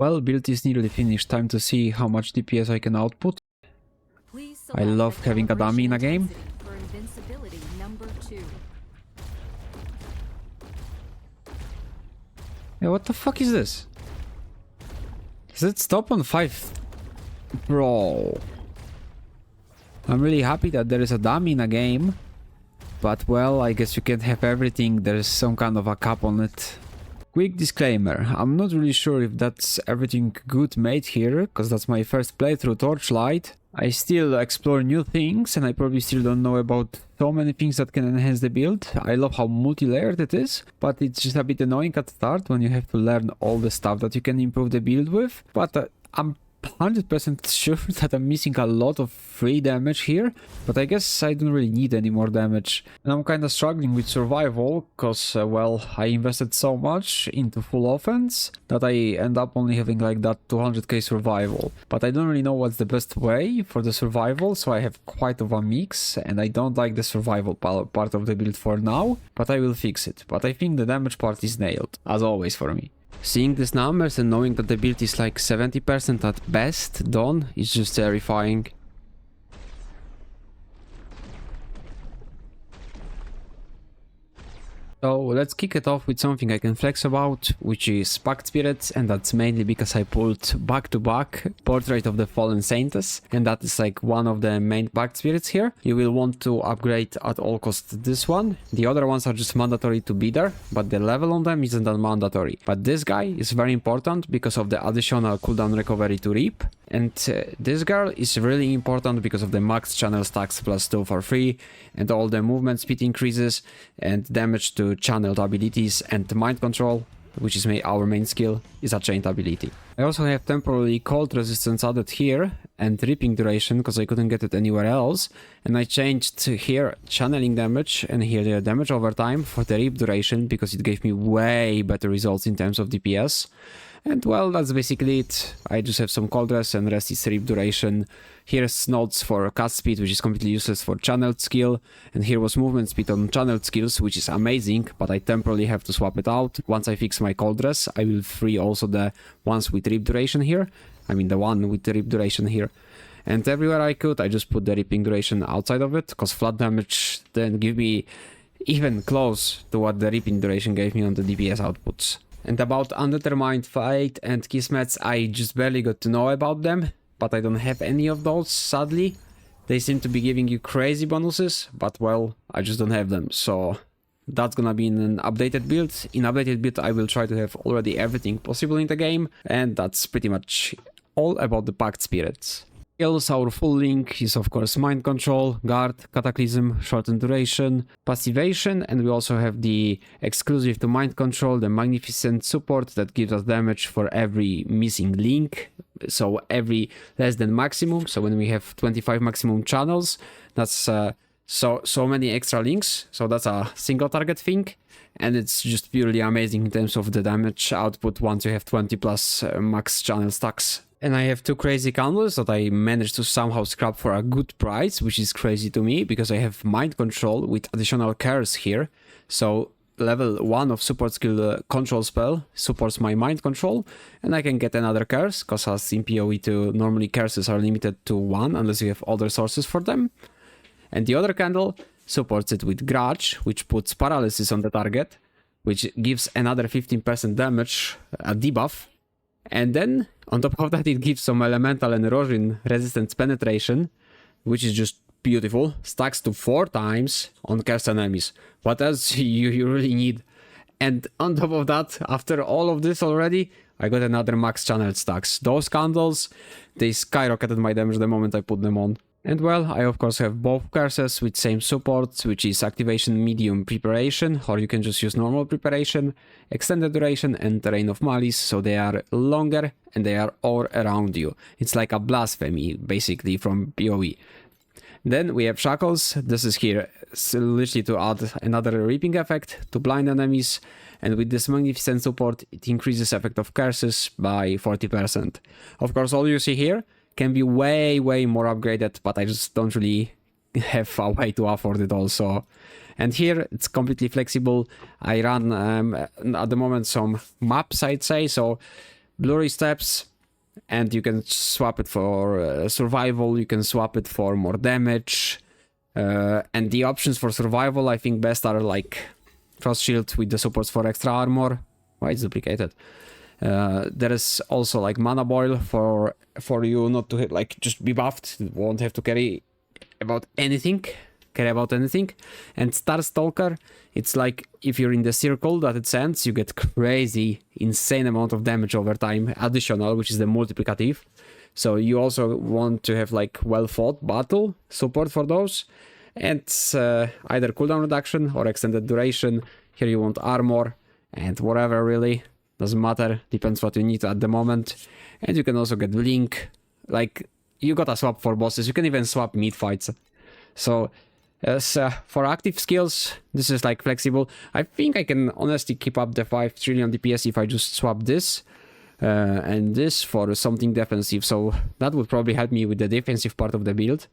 Well, build is nearly finished. Time to see how much DPS I can output. I love having a dummy in a game. Yeah, what the fuck is this? Does it stop on 5? Bro. I'm really happy that there is a dummy in a game. But well, I guess you can't have everything. There's some kind of a cap on it. Quick disclaimer, I'm not really sure if that's everything good made here, because that's my first playthrough Torchlight. I still explore new things and I probably still don't know about so many things that can enhance the build. I love how multi-layered it is, but it's just a bit annoying at the start when you have to learn all the stuff that you can improve the build with. But I'm 100% sure that I'm missing a lot of free damage here, but I guess I don't really need any more damage. And I'm kind of struggling with survival, because, well, I invested so much into full offense that I end up only having like that 200k survival. But I don't really know what's the best way for the survival, so I have quite of a mix, and I don't like the survival part of the build for now, but I will fix it. But I think the damage part is nailed, as always for me. Seeing these numbers and knowing that the build is like 70% at best done is just terrifying. So let's kick it off with something I can flex about, which is Pactspirits, and that's mainly because I pulled back-to-back Portrait of the Fallen Saintess, and that is like one of the main Pactspirits here. You will want to upgrade at all costs this one. The other ones are just mandatory to be there, but the level on them isn't that mandatory. But this guy is very important because of the additional cooldown recovery to Reap. And this girl is really important because of the max channel stacks +2 for free, and all the movement speed increases, and damage to channeled abilities, and mind control, which is our main skill, is a chained ability. I also have temporarily cold resistance added here, and ripping duration because I couldn't get it anywhere else, and I changed here channeling damage and here the damage over time for the rip duration because it gave me way better results in terms of DPS. And well, that's basically it. I just have some cold rest and rest is rip duration. Here's nodes for cast speed, which is completely useless for channeled skill. And here was movement speed on channeled skills, which is amazing, but I temporarily have to swap it out. Once I fix my cold rest, I will free also the ones with rip duration here. I mean the one with the rip duration here. And everywhere I could, I just put the ripping duration outside of it, because flat damage then give me even close to what the ripping duration gave me on the DPS outputs. And about Undetermined Fate and Kismets, I just barely got to know about them, but I don't have any of those, sadly. They seem to be giving you crazy bonuses, but well, I just don't have them, so that's gonna be in an updated build. In updated build I will try to have already everything possible in the game, and that's pretty much all about the Pactspirits. Skills, our full link is of course Mind Control, Guard, Cataclysm, Shortened Duration, Passivation, and we also have the exclusive to Mind Control, the Magnificent Support that gives us damage for every missing link, so every less than maximum. So when we have 25 maximum channels, that's so many extra links, so that's a single target thing, and it's just purely amazing in terms of the damage output once you have 20 plus max channel stacks. And I have two crazy candles that I managed to somehow scrap for a good price, which is crazy to me, because I have Mind Control with additional curse here. So level 1 of support skill control spell supports my Mind Control, and I can get another curse, because as in PoE 2 normally curses are limited to 1 unless you have other sources for them. And the other candle supports it with Grudge, which puts paralysis on the target, which gives another 15% damage, a debuff. And then, on top of that, it gives some elemental and erosion resistance penetration, which is just beautiful. Stacks to 4 times on cursed enemies. What else you really need? And on top of that, after all of this already, I got another max channel stacks. Those candles, they skyrocketed my damage the moment I put them on. And well, I of course have both curses with same supports, which is activation medium preparation, or you can just use normal preparation, extended duration, and reign of malice, so they are longer and they are all around you. It's like a blasphemy, basically, from PoE. Then we have shackles. This is here literally to add another reaping effect to blind enemies, and with this magnificent support it increases effect of curses by 40%. Of course, all you see here can be way more upgraded, but I just don't really have a way to afford it also. And here it's completely flexible. I run at the moment some maps, I'd say, so blurry steps, and you can swap it for survival, you can swap it for more damage, and the options for survival I think best are like Frost Shield with the supports for extra armor. Why it's duplicated? There is also like Mana Boil for you not to hit, like just be buffed, won't have to care about anything. And Star Stalker, it's like if you're in the circle that it sends, you get crazy, insane amount of damage over time, additional, which is the multiplicative. So you also want to have like well fought battle support for those, and either cooldown reduction or extended duration. Here you want armor and whatever, really doesn't matter, depends what you need at the moment. And you can also get Blink, like you gotta swap for bosses, you can even swap mid fights. So as for active skills, this is like flexible. I think I can honestly keep up the 5Trilion DPS if I just swap this and this for something defensive. So that would probably help me with the defensive part of the build.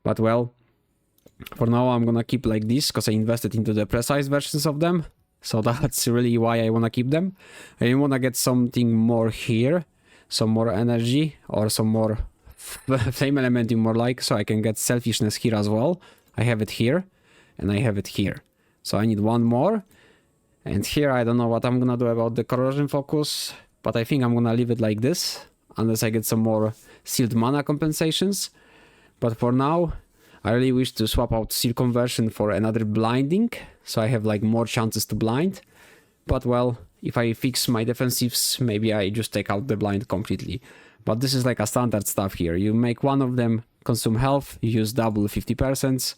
But well, for now I'm gonna keep like this because I invested into the precise versions of them. So that's really why I wanna keep them. I wanna get something more here, some more energy or some more flame elementing more like, so I can get selfishness here as well. I have it here, and I have it here. So I need one more. And here I don't know what I'm gonna do about the corrosion focus, but I think I'm gonna leave it like this, unless I get some more sealed mana compensations. But for now, I really wish to swap out seal conversion for another blinding, so I have like more chances to blind. But well, if I fix my defensives, maybe I just take out the blind completely. But this is like a standard stuff here. You make one of them consume health, you use double 50%,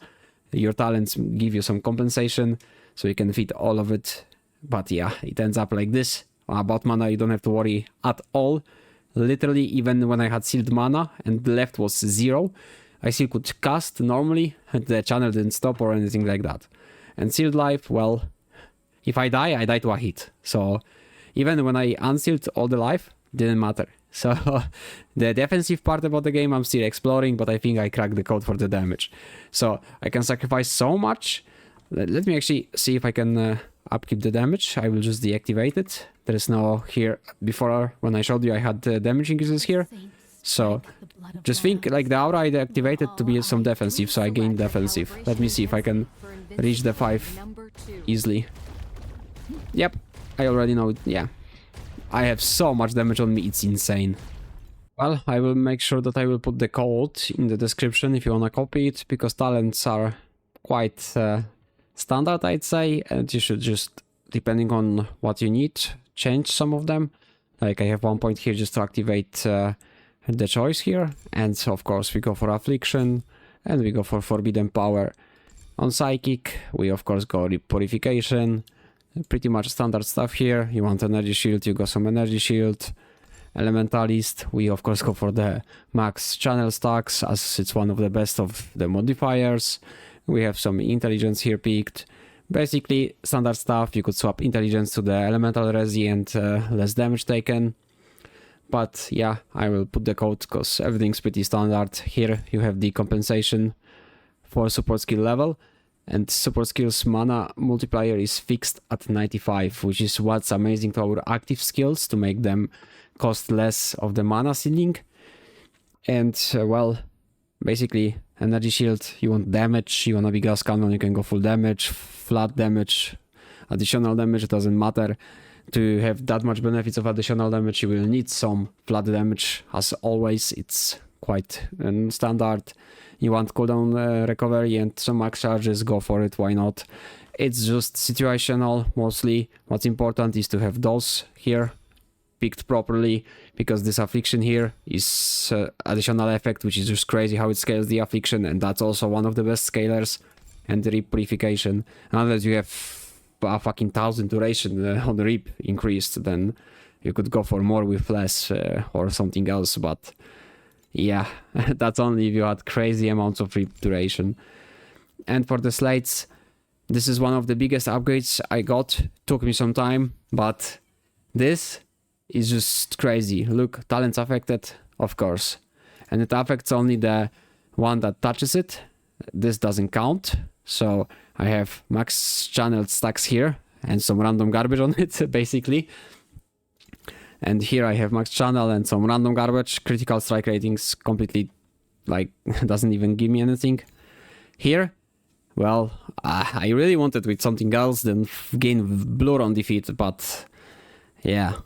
your talents give you some compensation, so you can fit all of it. But yeah, it ends up like this. About mana, you don't have to worry at all. Literally, even when I had sealed mana and the left was 0, I still could cast normally, and the channel didn't stop or anything like that. And sealed life, well, if I die to a hit. So even when I unsealed all the life, didn't matter. So the defensive part about the game I'm still exploring, but I think I cracked the code for the damage. So I can sacrifice so much. Let me actually see if I can upkeep the damage. I will just deactivate it. There is no here. Before, when I showed you, I had damage increases here. So just think like the aura I deactivated to be some defensive, so I gained defensive. Let me see if I can reach the 5 easily. Yep, I already know it. Yeah. I have so much damage on me, it's insane. Well, I will make sure that I will put the code in the description if you wanna copy it, because talents are quite standard, I'd say, and you should just, depending on what you need, change some of them. Like I have one point here just to activate the choice here, and so of course we go for Affliction, and we go for Forbidden Power. On Psychic, we of course go Purification. Pretty much standard stuff here. You want energy shield, you got some energy shield. Elementalist, we of course go for the max channel stacks, as it's one of the best of the modifiers. We have some intelligence here picked. Basically standard stuff. You could swap intelligence to the elemental resi and less damage taken. But yeah, I will put the code because everything's pretty standard. Here you have the compensation for support skill level. And support skills mana multiplier is fixed at 95, which is what's amazing to our active skills, to make them cost less of the mana ceiling. And well, basically energy shield, you want damage, you want a big gas cannon, you can go full damage, flat damage, additional damage, it doesn't matter. To have that much benefits of additional damage, you will need some flat damage. As always, it's quite standard. You want cooldown recovery and some max charges, go for it, why not? It's just situational mostly. What's important is to have those here picked properly, because this affliction here is additional effect, which is just crazy how it scales the affliction, and that's also one of the best scalers. And the rip purification, unless you have a fucking 1000 duration on the rip increased, then you could go for more with less or something else, but yeah, that's only if you had crazy amounts of rip duration. And for the slates, this is one of the biggest upgrades I got. Took me some time, but this is just crazy. Look, talents affected, of course. And it affects only the one that touches it. This doesn't count. So I have max channel stacks here and some random garbage on it, basically. And here I have max channel and some random garbage. Critical strike ratings completely, like, doesn't even give me anything. Here, well, I really wanted with something else than gain blur on defeat, but yeah.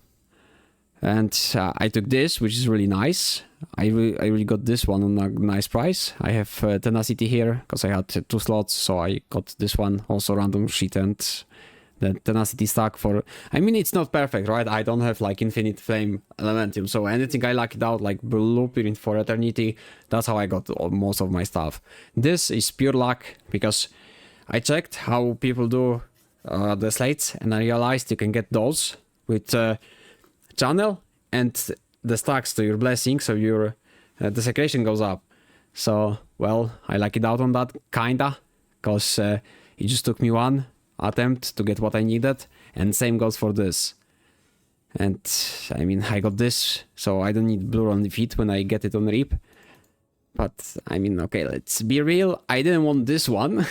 And I took this, which is really nice. I really got this one on a nice price. I have tenacity here because I had 2 slots, so I got this one, also random sheet and the tenacity stack for... I mean, it's not perfect, right? I don't have like infinite flame elementium, so anything I lucked out, like blueprint for eternity, that's how I got most of my stuff. This is pure luck because I checked how people do the slates, and I realized you can get those with channel and the stacks to your blessing, so your desecration goes up. So, well, I lucked it out on that, kinda, because it just took me 1 attempt to get what I needed, and same goes for this. And I mean, I got this, so I don't need blur on defeat when I get it on rip. But I mean, okay, let's be real, I didn't want this one,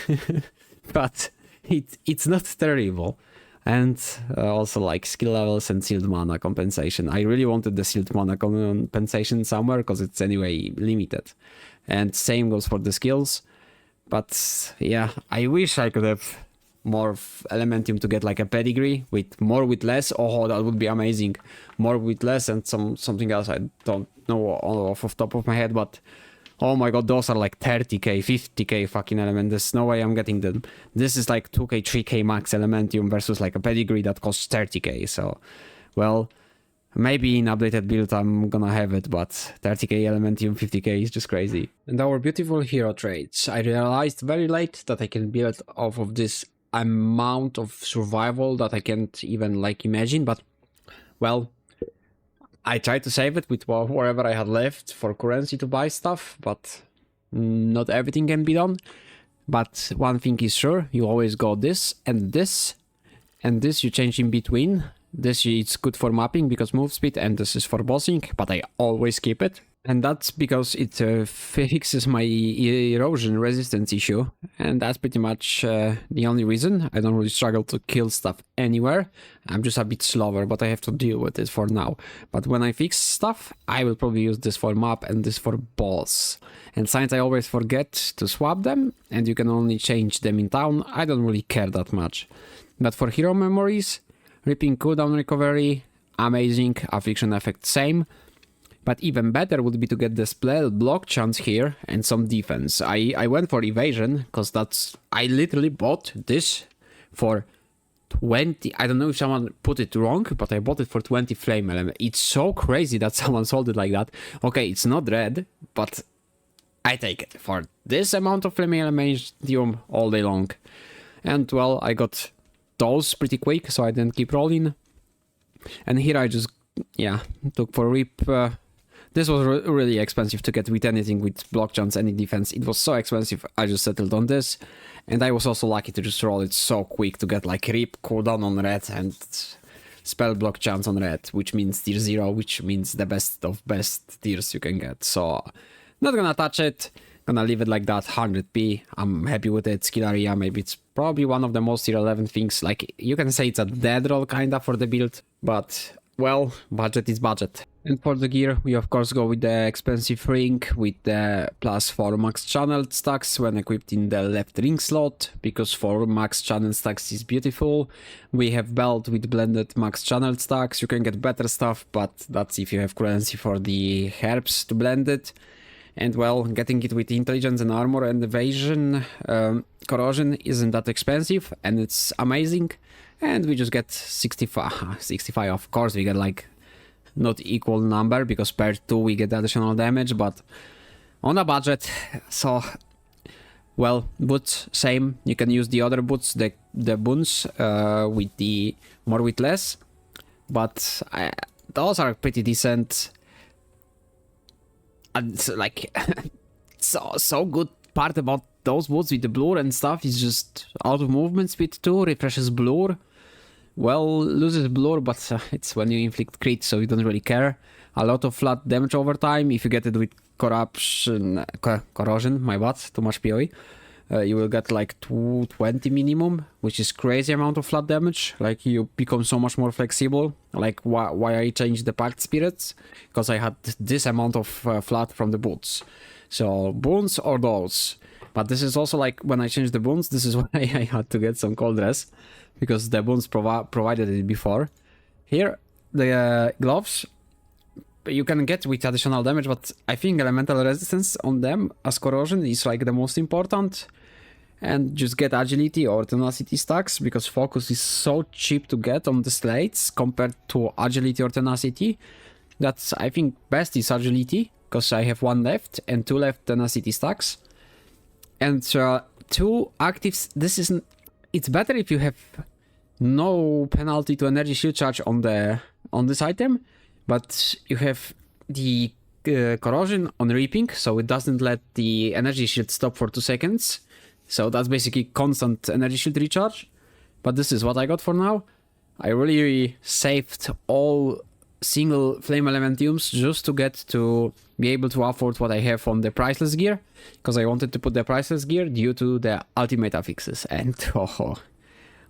but it's not terrible. And also like skill levels and sealed mana compensation. I really wanted the sealed mana compensation somewhere because it's anyway limited. And same goes for the skills. But yeah, I wish I could have more elementium to get like a pedigree with more with less. Oh, that would be amazing. More with less and something else I don't know off the top of my head, but oh my god, those are like 30k, 50k fucking element. There's no way I'm getting them. This is like 2k, 3k max elementium versus like a pedigree that costs 30k. So, well, maybe in updated build I'm gonna have it, but 30k elementium, 50k is just crazy. And our beautiful hero traits. I realized very late that I can build off of this amount of survival that I can't even like imagine, but well, I tried to save it with whatever I had left for currency to buy stuff, but not everything can be done. But one thing is sure, you always go this and this, and this you change in between. This it's good for mapping because move speed, and this is for bossing, but I always keep it. And that's because it fixes my erosion resistance issue, and that's pretty much the only reason. I don't really struggle to kill stuff anywhere. I'm just a bit slower, but I have to deal with it for now. But when I fix stuff, I will probably use this for map and this for boss. And since I always forget to swap them, and you can only change them in town, I don't really care that much. But for hero memories, ripping cooldown recovery, amazing, affliction effect same. But even better would be to get the spell block chance here and some defense. I went for evasion because that's... I literally bought this for 20... I don't know if someone put it wrong, but I bought it for 20 flame element. It's so crazy that someone sold it like that. Okay, it's not red, but I take it for this amount of flame elementium all day long. And well, I got those pretty quick, so I didn't keep rolling. And here I just, yeah, took for rip... This was really expensive to get with anything with block chance, any defense. It was so expensive, I just settled on this. And I was also lucky to just roll it so quick to get like rip, cooldown on red and spell block chance on red, which means tier 0, which means the best of best tiers you can get. So, not gonna touch it, gonna leave it like that, 100p. I'm happy with it. Skill area, maybe it's probably one of the most tier 11 things. Like, you can say it's a dead roll kinda for the build, but... well, budget is budget. And for the gear, we of course go with the expensive ring with the +4 max channel stacks when equipped in the left ring slot, because 4 max channel stacks is beautiful. We have belt with blended max channel stacks. You can get better stuff, but that's if you have currency for the herbs to blend it. And well, getting it with intelligence and armor and evasion, corrosion isn't that expensive, and it's amazing. And we just get 65, of course we get like not equal number, because per 2 we get additional damage, but on a budget. So, well, boots, same, you can use the other boots, the boons, with the more with less, but those are pretty decent. And like, so good part about those boots with the blur and stuff is just out of movement speed 2, refreshes blur. Well, loses blur, but it's when you inflict crit, so you don't really care. A lot of flat damage over time if you get it with corrosion, my bad, too much PoE. you will get like 220 minimum, which is crazy amount of flat damage. Like you become so much more flexible. Like why I changed the Pactspirits, because I had this amount of flat from the boots. So boons or those. But this is also like when I changed the boons, this is why I had to get some cold dress, because the boons provided it before. Here the gloves you can get with additional damage, but I think elemental resistance on them as corrosion is like the most important. And just get agility or tenacity stacks, because focus is so cheap to get on the slates compared to agility or tenacity. That's, I think, best is agility, because I have 1 left and 2 left tenacity stacks. And 2 actives, it's better if you have no penalty to energy shield charge on this item, but you have the corrosion on reaping, so it doesn't let the energy shield stop for 2 seconds. So that's basically constant energy shield recharge. But this is what I got for now. I really saved all single flame elementiums just to get to be able to afford what I have on the priceless gear, because I wanted to put the priceless gear due to the ultimate affixes, and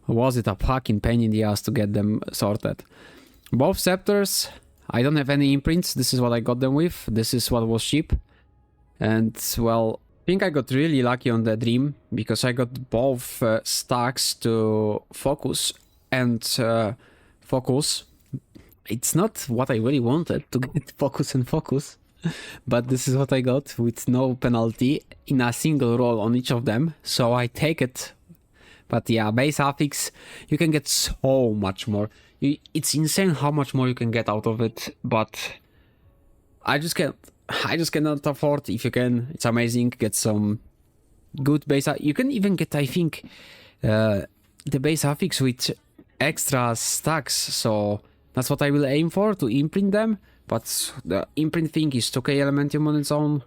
was it a fucking pain in the ass to get them sorted. Both scepters, I don't have any imprints. This is what I got them with. This is what was cheap. And well, I think I got really lucky on the dream, because I got both stacks to focus and focus. It's not what I really wanted to get focus and focus, but this is what I got with no penalty in a single roll on each of them, so I take it. But yeah, base affix, you can get so much more. It's insane how much more you can get out of it, but I just cannot afford. If you can, it's amazing. Get some good base. You can even get, I think, the base affix with extra stacks, so that's what I will aim for, to imprint them. But the imprint thing is 2k elementium on its own.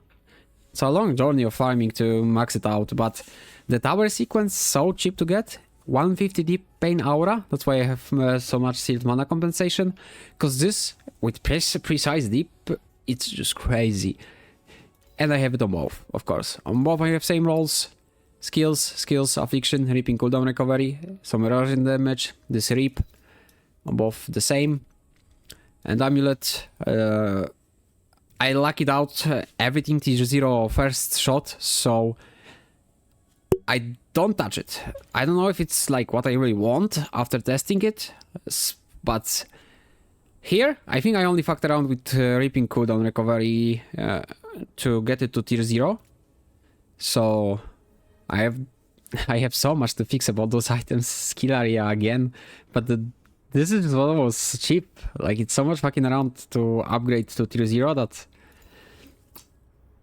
It's a long journey of farming to max it out, but the tower sequence so cheap to get. 150 deep pain aura, that's why I have so much sealed mana compensation, because this with precise deep, it's just crazy. And I have it on both, of course. On both I have same rolls, skills, affliction, reaping cooldown recovery, some erosion damage, this reap, on both the same. And amulet, I lucked out everything tier 0 first shot, so I don't touch it. I don't know if it's like what I really want after testing it, but here I think I only fucked around with reaping cooldown recovery to get it to tier 0. So I have so much to fix about those items. Skill area again, but this is what was cheap. Like, it's so much fucking around to upgrade to tier 0 that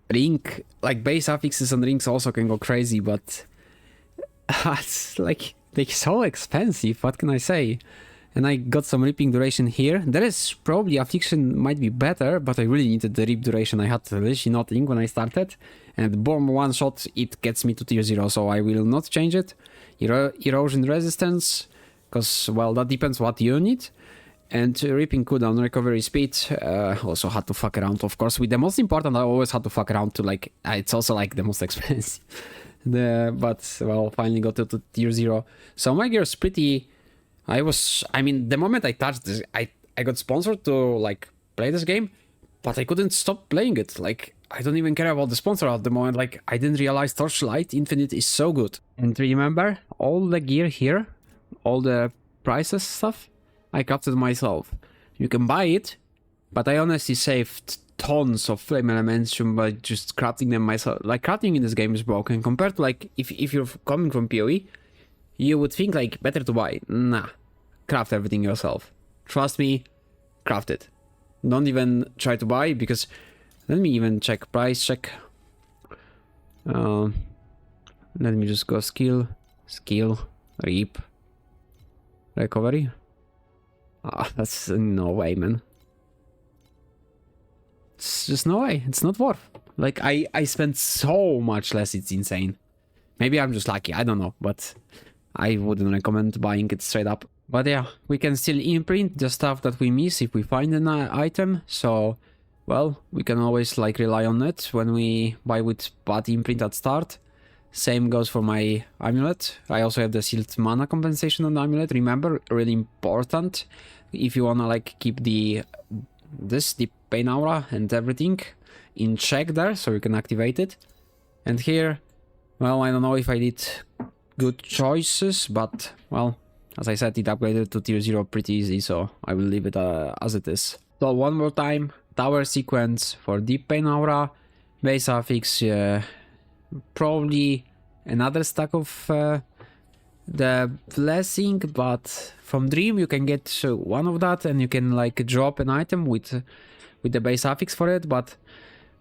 ring, like base affixes and rings also can go crazy, but it's like they're so expensive. What can I say? And I got some reaping duration here. There is probably affliction might be better, but I really needed the reap duration. I had literally nothing when I started, and boom, one shot it gets me to tier 0, so I will not change it. Erosion resistance, because well, that depends what you need. And reaping cooldown recovery speed, also had to fuck around, of course. With the most important, I always had to fuck around to, like, it's also like the most expensive. But well, finally got to tier 0. So my gear is pretty. I mean, the moment I touched this, I got sponsored to like play this game, but I couldn't stop playing it. Like, I don't even care about the sponsor at the moment. Like, I didn't realize Torchlight Infinite is so good. And remember, all the gear here, all the prices stuff, I crafted myself. You can buy it, but I honestly saved tons of flame elementum by just crafting them myself. Like, crafting in this game is broken compared to, like, if you're coming from PoE, you would think like better to buy. Nah, craft everything yourself. Trust me, craft it. Don't even try to buy, because let me even check price check. Let me just go skill, reap, recovery. That's no way, man. It's just no way. It's not worth. Like, I spent so much less. It's insane. Maybe I'm just lucky. I don't know, but I wouldn't recommend buying it straight up. But yeah, we can still imprint the stuff that we miss if we find an item. So, well, we can always like rely on it when we buy with bad imprint at start. Same goes for my amulet. I also have the sealed mana compensation on the amulet. Remember, really important if you wanna like keep the pain aura and everything in check there, so you can activate it. And here, well, I don't know if I did good choices, but well, as I said, it upgraded to tier 0 pretty easy, so I will leave it as it is. So one more time, tower sequence for deep pain aura, base affix, probably another stack of the blessing, but from dream you can get one of that, and you can like drop an item with the base affix for it, but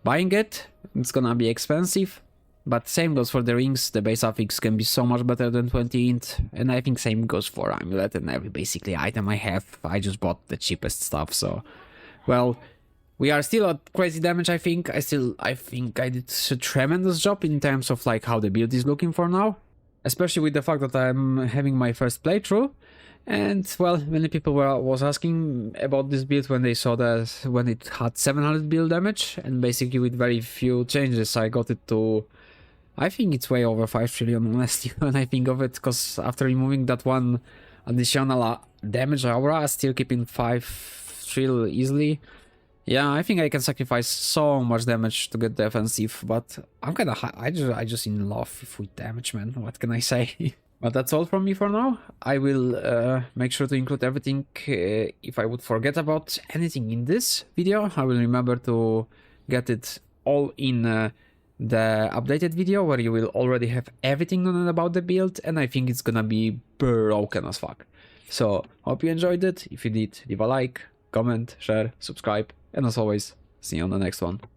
buying it's gonna be expensive. But same goes for the rings, the base affix can be so much better than 20 int, and I think same goes for amulet and every basically item I have. I just bought the cheapest stuff, so well, we are still at crazy damage. I think I think I did a tremendous job in terms of like how the build is looking for now, especially with the fact that I'm having my first playthrough. And well, many people was asking about this build when they saw that when it had 700 build damage, and basically with very few changes I got it to, I think it's way over 5Trilion honestly when I think of it, because after removing that one additional damage aura, still keeping 5 easily. Yeah, I think I can sacrifice so much damage to get the offensive, but I'm kinda I just in love with damage, man. What can I say? But that's all from me for now. I will make sure to include everything. If I would forget about anything in this video, I will remember to get it all in the updated video, where you will already have everything known about the build, and I think it's gonna be broken as fuck. So, hope you enjoyed it. If you did, leave a like, comment, share, subscribe, and as always, see you on the next one.